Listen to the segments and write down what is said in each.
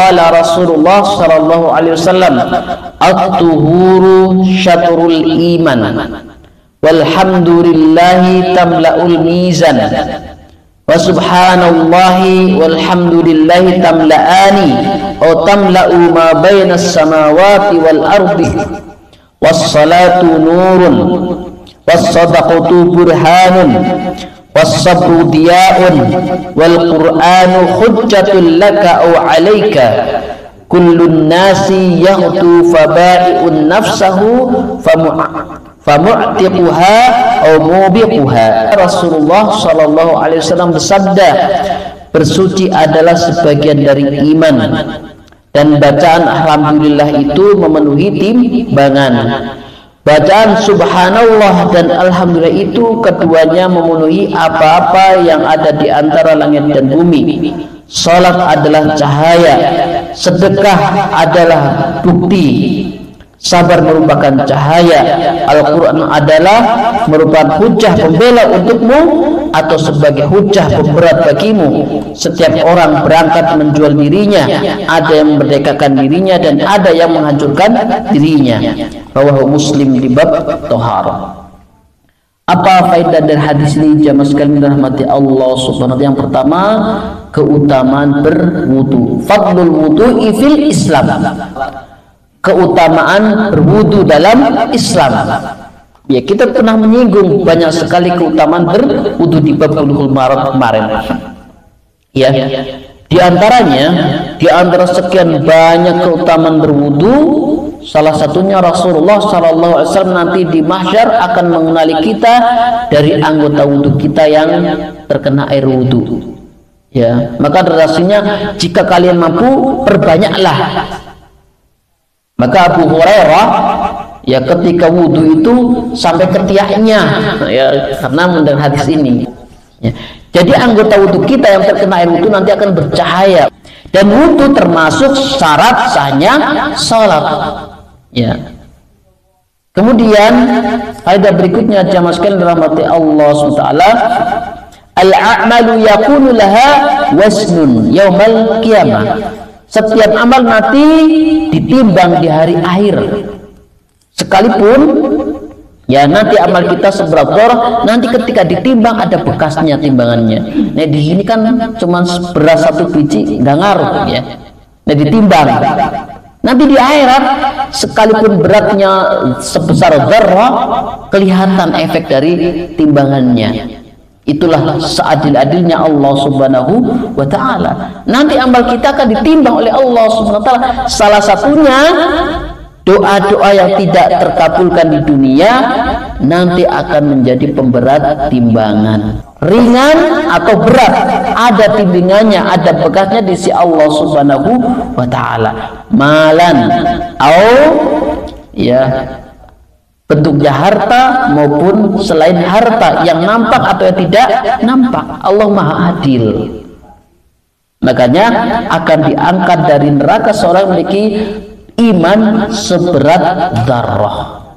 qala Rasulullah sallallahu alaihi wasallam, at-tuhuru syatrul iman, walhamdulillahi tamla'ul mizan, wa subhanallahi walhamdulillahi tamla'ani atau tamla'u ma bainas samawati wal ardi, was-salatu nurun, was-sadaqatu burhanun, was-sabru diya'un, wal qur'anu hujjatul laka aw 'alaika, kullun nasi yaghdu faba'i'un nafsahu famu'tiquha aw mubiquha. Rasulullah sallallahu alaihi wasallam bersabda, bersuci adalah sebagian dari iman, dan bacaan alhamdulillah itu memenuhi timbangan. Bacaan subhanallah dan alhamdulillah itu keduanya memenuhi apa-apa yang ada di antara langit dan bumi. Salat adalah cahaya, sedekah adalah bukti, sabar merupakan cahaya, Al-Quran adalah merupakan hujah pembela untukmu atau sebagai hujah pemberat bagimu. Setiap orang berangkat menjual dirinya, ada yang memerdekakan dirinya dan ada yang menghancurkan dirinya. Rawahu Muslim di bab Thaharah. Apa faedah dari hadis ini jamaah sekalian dirahmati Allah Subhanahu wa taala? Yang pertama, keutamaan berwudu. Fadlul wudu'i fil Islam. Keutamaan berwudu dalam Islam. Ya, kita pernah menyinggung banyak sekali keutamaan berwudu di bab Bulughul Maram kemarin. Ya. Di antaranya, di antara sekian banyak keutamaan berwudu, salah satunya Rasulullah sallallahu alaihi wasallam nanti di mahsyar akan mengenali kita dari anggota wudu kita yang terkena air wudu. Ya, maka derasnya jika kalian mampu perbanyaklah. Maka Abu Hurairah ya ketika wudu itu sampai ketiaknya ya karena mendengar hadis ini. Ya. Jadi anggota wudu kita yang terkena air wudu nanti akan bercahaya, dan wudu termasuk syarat sahnya salat. Ya. Kemudian faedah berikutnya jamaah sekalian dirahmati Allah SWT, al-a'malu yakunu laha wasnun yaumal qiyamah. Setiap amal nanti ditimbang di hari akhir. Sekalipun ya nanti amal kita seberapa orang, nanti ketika ditimbang ada bekasnya timbangannya. Nah di sini kan cuma beras satu biji nggak ngaruh ya. Nah ditimbang. Nanti di akhirat sekalipun beratnya sebesar dzarrah, kelihatan efek dari timbangannya. Itulah seadil-adilnya Allah Subhanahu wa taala. Nanti amal kita akan ditimbang oleh Allah Subhanahu wa taala. Salah satunya doa-doa yang tidak terkabulkan di dunia nanti akan menjadi pemberat timbangan. Ringan atau berat ada timbangannya, ada bekasnya di sisi Allah Subhanahu wa taala. Malan au ya bentuknya harta maupun selain harta, yang nampak atau yang tidak nampak. Allah Maha Adil. Makanya akan diangkat dari neraka seorang yang memiliki iman seberat dzarrah,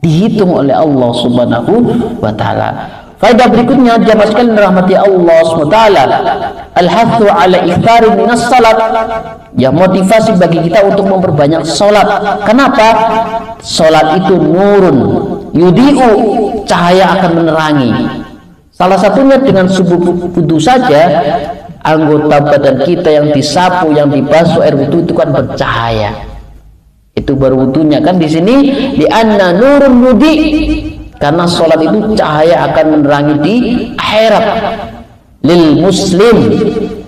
dihitung oleh Allah Subhanahu wa taala. Faedah berikutnya jamaah sekalian rahmati Allah SWT, al-hathu ala iktsari minas salat. Ya, motivasi bagi kita untuk memperbanyak salat. Kenapa? Salat itu nurun yudi'u, cahaya akan menerangi. Salah satunya dengan subuh wudu saja, anggota badan kita yang disapu, yang dibasuh air wudu itu kan bercahaya. Itu baru wudunya kan di sini di anna nurun yudi, karena sholat itu cahaya akan menerangi di akhirat. Lil muslim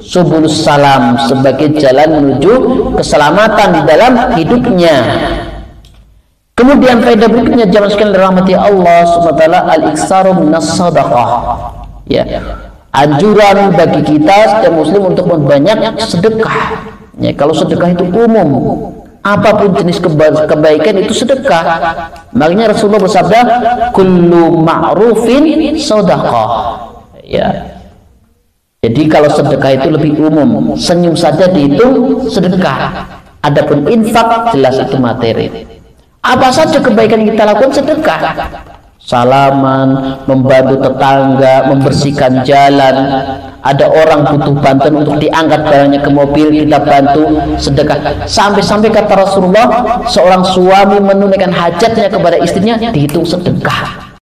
subulus salam, sebagai jalan menuju keselamatan di dalam hidupnya. Kemudian faedah berikutnya jamaah sekalian dirahmati Allah SWT, al-iktsaru minas shadaqah. Ya, anjuran bagi kita setiap muslim untuk memperbanyak sedekah. Ya, kalau sedekah itu umum, apapun jenis kebaikan itu sedekah. Makanya Rasulullah bersabda, kullu ma'rufin shadaqah. Ya. Jadi kalau sedekah itu lebih umum, senyum saja dihitung sedekah. Adapun infak jelas itu materi. Apa saja kebaikan yang kita lakukan sedekah. salaman, membantu tetangga, membersihkan jalan. Ada orang butuh bantuan untuk diangkat barangnya ke mobil, kita bantu, sedekah. Sampai-sampai kata Rasulullah, seorang suami menunaikan hajatnya kepada istrinya dihitung sedekah.